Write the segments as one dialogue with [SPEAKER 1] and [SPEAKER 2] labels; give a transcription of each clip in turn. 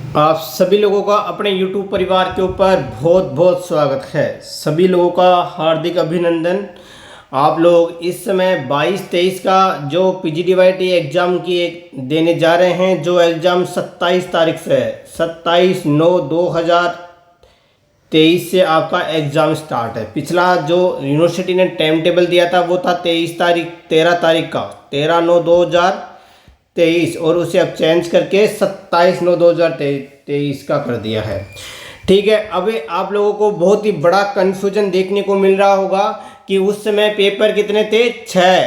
[SPEAKER 1] आप सभी लोगों का अपने YouTube परिवार के ऊपर बहुत बहुत स्वागत है। सभी लोगों का हार्दिक अभिनंदन। आप लोग इस समय 22-23 का जो PGDYT एग्ज़ाम की देने जा रहे हैं, जो एग्ज़ाम 27 तारीख से है। 27/9/2023 से आपका एग्ज़ाम स्टार्ट है। पिछला जो यूनिवर्सिटी ने टाइम टेबल दिया था वो था 13 तारीख का, 13/9/2023, और उसे अब चेंज करके 27/9/2023 का कर दिया है। ठीक है, अभी आप लोगों को बहुत ही बड़ा कन्फ्यूजन देखने को मिल रहा होगा कि उस समय पेपर कितने थे, 6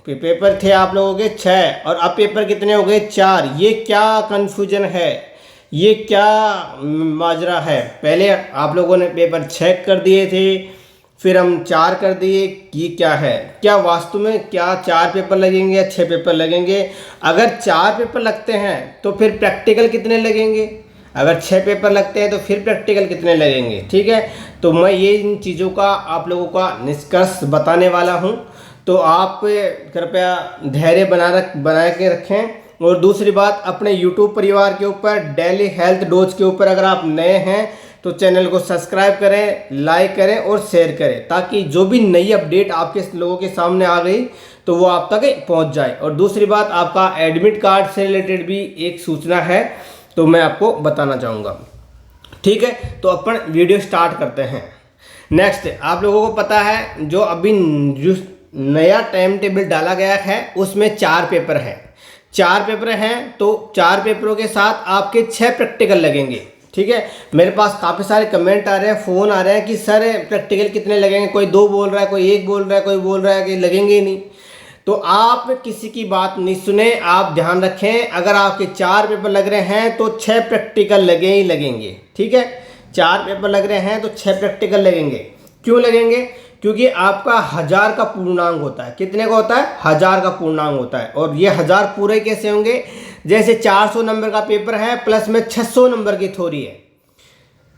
[SPEAKER 1] पेपर थे आप लोगों के 6, और अब पेपर कितने हो गए, 4। ये क्या कन्फ्यूजन है, ये क्या माजरा है? पहले आप लोगों ने पेपर 6 कर दिए थे, फिर हम 4 कर दिए। ये क्या है? क्या वास्तव में क्या 4 पेपर लगेंगे या 6 पेपर लगेंगे? अगर 4 पेपर लगते हैं तो फिर प्रैक्टिकल कितने लगेंगे? अगर 6 पेपर लगते हैं तो फिर प्रैक्टिकल कितने लगेंगे? ठीक है, तो मैं ये इन चीज़ों का आप लोगों का निष्कर्ष बताने वाला हूँ, तो आप कृपया धैर्य बना के रखें। और दूसरी बात, अपने YouTube परिवार के ऊपर डेली हेल्थ डोज के ऊपर अगर आप नए हैं तो चैनल को सब्सक्राइब करें, लाइक करें और शेयर करें, ताकि जो भी नई अपडेट आपके लोगों के सामने आ गई तो वो आप तक पहुंच जाए। और दूसरी बात, आपका एडमिट कार्ड से रिलेटेड भी एक सूचना है, तो मैं आपको बताना चाहूँगा। ठीक है, तो अपन वीडियो स्टार्ट करते हैं। नेक्स्ट, आप लोगों को पता है जो अभी जो नया टाइम टेबल डाला गया है उसमें 4 पेपर हैं। 4 पेपर हैं, तो 4 पेपरों के साथ आपके 6 प्रैक्टिकल लगेंगे। ठीक है, मेरे पास काफ़ी सारे कमेंट आ रहे हैं, फ़ोन आ रहे हैं कि सर प्रैक्टिकल कितने लगेंगे। कोई 2 बोल रहा है, कोई 1 बोल रहा है, कोई बोल रहा है कि लगेंगे ही नहीं। तो आप किसी की बात नहीं सुने, आप ध्यान रखें। अगर आपके 4 पेपर लग रहे हैं तो 6 प्रैक्टिकल लगे ही लगेंगे। ठीक है, 4 पेपर लग रहे हैं तो 6 प्रैक्टिकल लगेंगे। क्यों लगेंगे? क्योंकि आपका 1000 का पूर्णांक होता है। कितने का होता है? 1000 का पूर्णांक होता है। और ये 1000 पूरे कैसे होंगे? जैसे 400 नंबर का पेपर है प्लस में 600 नंबर की थ्योरी है,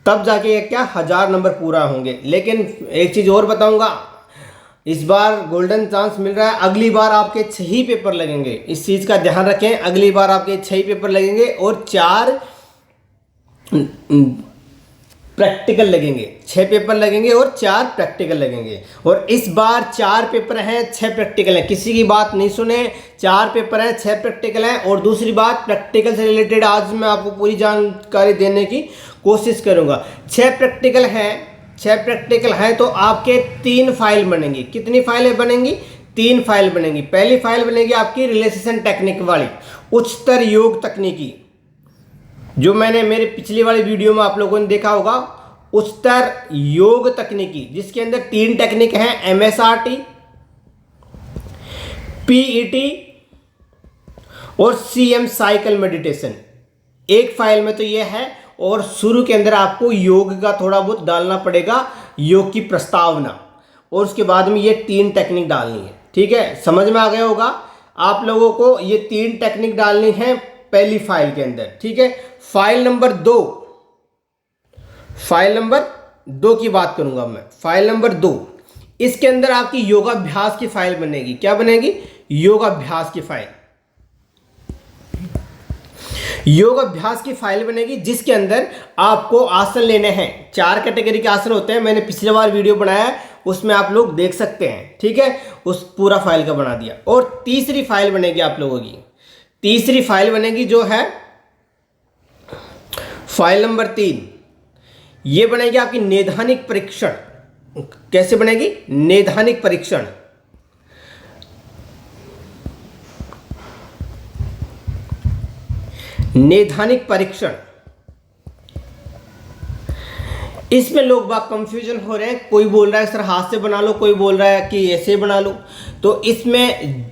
[SPEAKER 1] तब जाके ये क्या 1000 नंबर पूरा होंगे। लेकिन एक चीज़ और बताऊंगा, इस बार गोल्डन चांस मिल रहा है, अगली बार आपके 6 ही पेपर लगेंगे। इस चीज़ का ध्यान रखें, अगली बार आपके 6 ही पेपर लगेंगे और 4 प्रैक्टिकल लगेंगे। 6 पेपर लगेंगे और 4 प्रैक्टिकल लगेंगे। और इस बार 4 पेपर हैं, 6 प्रैक्टिकल हैं। किसी की बात नहीं सुने, 4 पेपर हैं, 6 प्रैक्टिकल हैं। और दूसरी बात, प्रैक्टिकल से रिलेटेड आज मैं आपको पूरी जानकारी देने की कोशिश करूंगा। 6 प्रैक्टिकल हैं, 6 प्रैक्टिकल हैं, तो आपके 3 फाइल बनेंगी। कितनी फाइलें बनेंगी? 3 फाइल बनेंगी। पहली फाइल बनेगी आपकी रिलेशनशिप टेक्निक वाली, उच्चतर योग तकनीकी, जो मैंने मेरे पिछली वाली वीडियो में आप लोगों ने देखा होगा, उच्चतर योग तकनीकी, जिसके अंदर 3 टेक्निक हैं, MSRT, PET और CM साइकिल मेडिटेशन। एक फाइल में तो ये है, और शुरू के अंदर आपको योग का थोड़ा बहुत डालना पड़ेगा, योग की प्रस्तावना, और उसके बाद में ये 3 टेक्निक डालनी है। ठीक है, समझ में आ गया होगा आप लोगों को। ये 3 टेक्निक डालनी है पहली फाइल के अंदर। ठीक है, फाइल नंबर 2 की बात करूंगा मैं। फाइल नंबर 2, इसके अंदर आपकी योगाभ्यास की फाइल बनेगी। क्या बनेगी? योगाभ्यास की फाइल। योगाभ्यास की फाइल बनेगी, जिसके अंदर आपको आसन लेने हैं। 4 कैटेगरी के आसन होते हैं, मैंने पिछले बार वीडियो बनाया है, उसमें आप लोग देख सकते हैं। ठीक है, उस पूरा फाइल का बना दिया। और तीसरी फाइल बनेगी आप लोगों की, तीसरी फाइल बनेगी जो है फाइल नंबर 3। ये बनेगी आपकी नैदानिक परीक्षण। कैसे बनेगी? नैदानिक परीक्षण। नैदानिक परीक्षण, इसमें लोग बात कंफ्यूजन हो रहे हैं। कोई बोल रहा है सर हाथ से बना लो, कोई बोल रहा है कि ऐसे बना लो। तो इसमें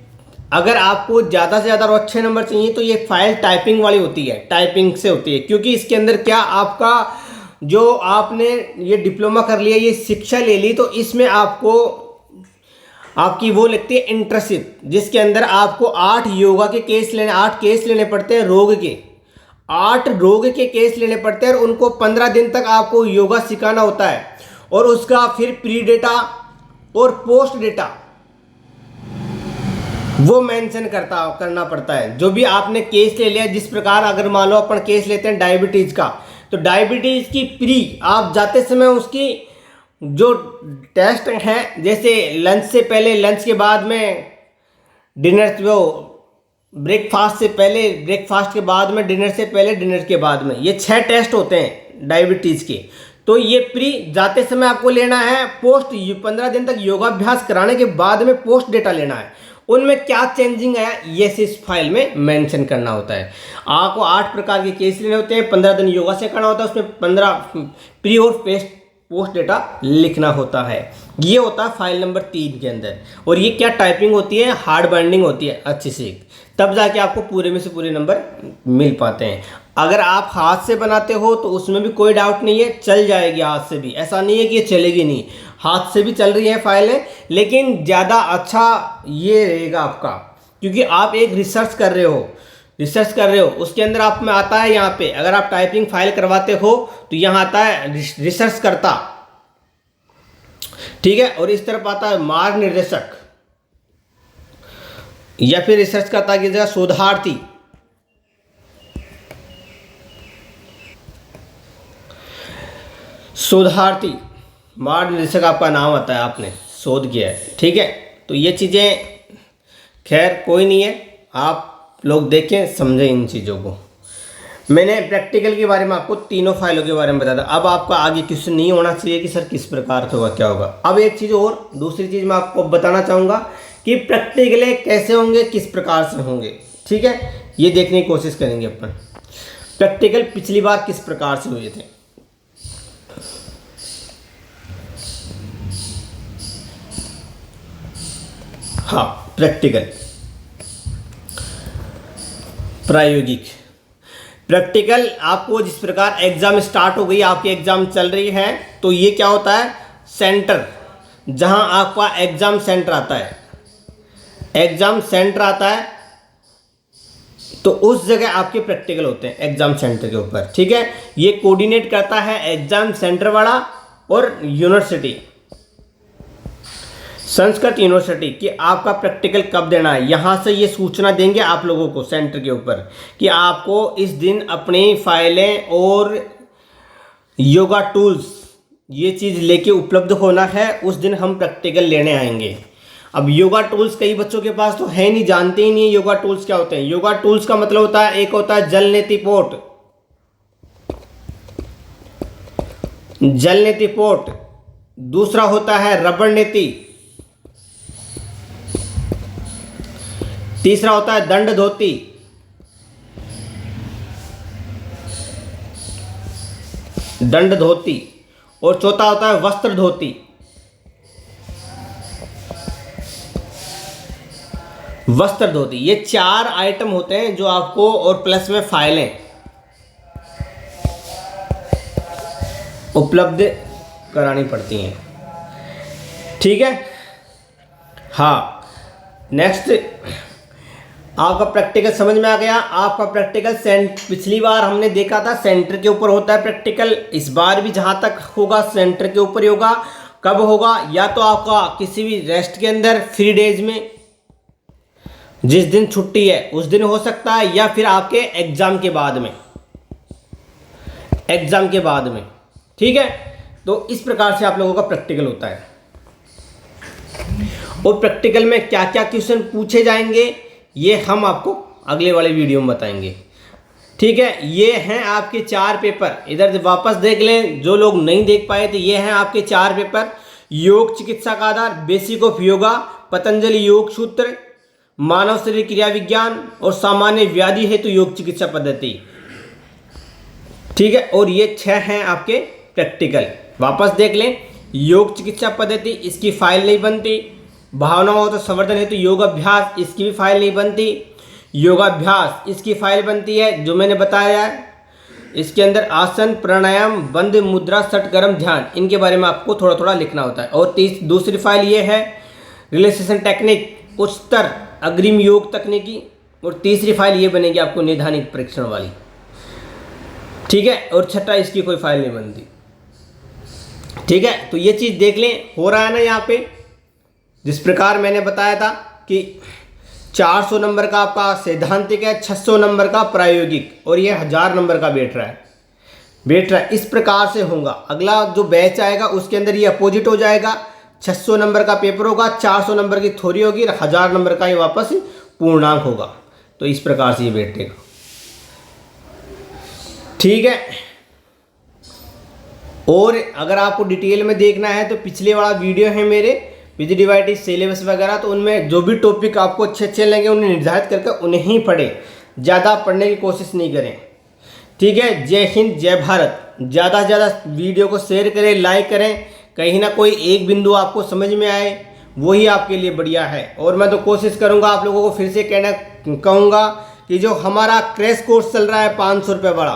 [SPEAKER 1] अगर आपको ज़्यादा से ज़्यादा और अच्छे नंबर चाहिए तो ये फाइल टाइपिंग वाली होती है, टाइपिंग से होती है। क्योंकि इसके अंदर क्या, आपका जो आपने ये डिप्लोमा कर लिया, ये शिक्षा ले ली, तो इसमें आपको आपकी वो लगती है इंटर्नशिप, जिसके अंदर आपको 8 योगा के केस लेने, 8 केस लेने पड़ते हैं रोग के, 8 रोग के केस लेने पड़ते हैं, और उनको 15 दिन तक आपको योगा सिखाना होता है। और उसका फिर प्री डेटा और पोस्ट डेटा वो मेंशन करना पड़ता है। जो भी आपने केस ले लिया, जिस प्रकार अगर मान लो अपन केस लेते हैं डायबिटीज़ का, तो डायबिटीज़ की प्री आप जाते समय उसकी जो टेस्ट है, जैसे लंच से पहले, लंच के बाद में, डिनर वो ब्रेकफास्ट से पहले, ब्रेकफास्ट के बाद में, डिनर से पहले, डिनर के बाद में, ये 6 टेस्ट होते हैं डायबिटीज़ के। तो ये प्री जाते समय आपको लेना है। पोस्ट 15 दिन तक योगाभ्यास कराने के बाद में पोस्ट डेटा लेना है। उनमें क्या चेंजिंग आया ये इस फाइल में मेंशन करना होता है। आपको 8 प्रकार के केस लेने होते हैं। 15 दिन योगा से करना होता है, उसमें 15 प्री और पोस्ट डेटा लिखना होता है। ये होता है फाइल नंबर 3 के अंदर। और ये क्या टाइपिंग होती है, हार्ड बाइंडिंग होती है अच्छी से, तब जाके आपको पूरे में से पूरे नंबर मिल पाते हैं। अगर आप हाथ से बनाते हो तो उसमें भी कोई डाउट नहीं है, चल जाएगी हाथ से भी, ऐसा नहीं है कि ये चलेगी नहीं, हाथ से भी चल रही है फाइलें, लेकिन ज़्यादा अच्छा ये रहेगा आपका, क्योंकि आप एक रिसर्च कर रहे हो, उसके अंदर आप में आता है, यहाँ पे अगर आप टाइपिंग फाइल करवाते हो तो यहाँ आता है रिसर्च करता, ठीक है, और इस तरफ आता है मार्ग निर्देशक या फिर रिसर्च करता की जगह शोधार्थी। मार्ग निर्देशक आपका नाम आता है, आपने शोध किया है, ठीक है। तो ये चीज़ें खैर कोई नहीं है, आप लोग देखें समझें इन चीज़ों को। मैंने प्रैक्टिकल के बारे में आपको तीनों फाइलों के बारे में बताया था। अब आपका आगे क्वेश्चन नहीं होना चाहिए कि सर किस प्रकार से होगा, क्या होगा। अब एक चीज़ और, दूसरी चीज़ मैं आपको बताना चाहूँगा कि प्रैक्टिकल कैसे होंगे, किस प्रकार से होंगे, ठीक है, ये देखने की कोशिश करेंगे अपन। प्रैक्टिकल पिछली बार किस प्रकार से हुए थे। हाँ, प्रैक्टिकल, प्रायोगिक प्रैक्टिकल आपको जिस प्रकार एग्जाम स्टार्ट हो गई, आपकी एग्जाम चल रही है, तो ये क्या होता है, सेंटर, जहां आपका एग्जाम सेंटर आता है, तो उस जगह आपके प्रैक्टिकल होते हैं एग्जाम सेंटर के ऊपर, ठीक है। ये कोऑर्डिनेट करता है एग्जाम सेंटर वाला और यूनिवर्सिटी, संस्कृत यूनिवर्सिटी, कि आपका प्रैक्टिकल कब देना है। यहाँ से ये सूचना देंगे आप लोगों को सेंटर के ऊपर कि आपको इस दिन अपनी फाइलें और योगा टूल्स ये चीज़ लेके उपलब्ध होना है, उस दिन हम प्रैक्टिकल लेने आएंगे। अब योगा टूल्स कई बच्चों के पास तो है नहीं, जानते ही नहीं है योगा टूल्स क्या होते हैं। योगा टूल्स का मतलब होता है, एक होता है जल नेति पोट, दूसरा होता है रबड़ नेति, तीसरा होता है दंड धोती, और चौथा होता है वस्त्र धोती। ये 4 आइटम होते हैं जो आपको, और प्लस में फाइलें उपलब्ध करानी पड़ती हैं, ठीक है। हाँ, नेक्स्ट आपका प्रैक्टिकल समझ में आ गया। आपका प्रैक्टिकल पिछली बार हमने देखा था सेंटर के ऊपर होता है प्रैक्टिकल, इस बार भी जहाँ तक होगा सेंटर के ऊपर ही होगा। कब होगा, या तो आपका किसी भी रेस्ट के अंदर, फ्री डेज में, जिस दिन छुट्टी है उस दिन हो सकता है, या फिर आपके एग्जाम के बाद में, ठीक है। तो इस प्रकार से आप लोगों का प्रैक्टिकल होता है। और प्रैक्टिकल में क्या क्या क्वेश्चन पूछे जाएंगे ये हम आपको अगले वाले वीडियो में बताएंगे, ठीक है। ये हैं आपके 4 पेपर, इधर वापस देख लें जो लोग नहीं देख पाए थे। ये हैं आपके 4 पेपर, योग चिकित्सा का आधार, बेसिक ऑफ योगा, पतंजलि योग सूत्र, मानव शरीर क्रिया विज्ञान और सामान्य व्याधि हेतु योग चिकित्सा पद्धति, ठीक है। और ये 6 हैं आपके प्रैक्टिकल, वापस देख लें। योग चिकित्सा पद्धति, इसकी फाइल नहीं बनती। भावनाओं तो संवर्धन हेतु योगाभ्यास, इसकी भी फाइल नहीं बनती। योगाभ्यास, इसकी फाइल बनती है जो मैंने बताया है। इसके अंदर आसन, प्राणायाम, बंद मुद्रा, सट गर्म ध्यान, इनके बारे में आपको थोड़ा थोड़ा लिखना होता है। और दूसरी फाइल ये है रिलैक्सेशन टेक्निक, उच्चतर अग्रिम योग तकनीकी। और तीसरी फाइल ये बनेगी आपको निधानिक परीक्षण वाली, ठीक है। और छठा इसकी कोई फाइल नहीं बनती, ठीक है। तो ये चीज़ देख लें, हो रहा है ना यहाँ पे, जिस प्रकार मैंने बताया था कि 400 नंबर का आपका सैद्धांतिक है, 600 नंबर का प्रायोगिक, और ये 1000 नंबर का बैठ रहा है। इस प्रकार से होगा। अगला जो बैच आएगा उसके अंदर ये अपोजिट हो जाएगा। 600 नंबर का पेपर होगा, 400 नंबर की थ्योरी होगी और 1000 नंबर का ये वापस पूर्णांक होगा। तो इस प्रकार से ये बैठेगा। ठीक है। और अगर आपको डिटेल में देखना है तो पिछले वाला वीडियो है मेरे पीजीडीवाईटी सिलेबस वगैरह, तो उनमें जो भी टॉपिक आपको अच्छे अच्छे लगेंगे उन्हें निर्धारित करके उन्हें ही पढ़ें, ज़्यादा पढ़ने की कोशिश नहीं करें। ठीक है। जय हिंद, जय भारत। ज़्यादा से ज़्यादा वीडियो को शेयर करें, लाइक करें, कहीं ना कोई एक बिंदु आपको समझ में आए वही आपके लिए बढ़िया है। और मैं तो कोशिश करूँगा आप लोगों को फिर से कहूँगा कि जो हमारा क्रैश कोर्स चल रहा है 500 रुपये वाला,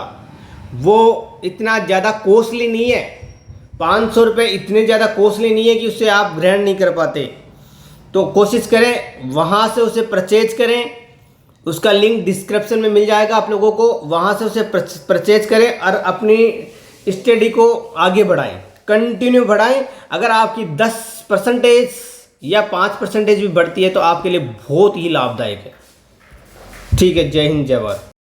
[SPEAKER 1] वो इतना ज़्यादा कॉस्टली नहीं है। 500 रुपये इतने ज़्यादा कॉस्टली नहीं है कि उससे आप ग्रहण नहीं कर पाते। तो कोशिश करें वहाँ से उसे परचेज करें, उसका लिंक डिस्क्रिप्शन में मिल जाएगा आप लोगों को, वहाँ से उसे परचेज करें और अपनी स्टडी को आगे बढ़ाएं, कंटिन्यू बढ़ाएं। अगर आपकी 10% या 5% भी बढ़ती है तो आपके लिए बहुत ही लाभदायक है। ठीक है। जय हिंद, जय भारत।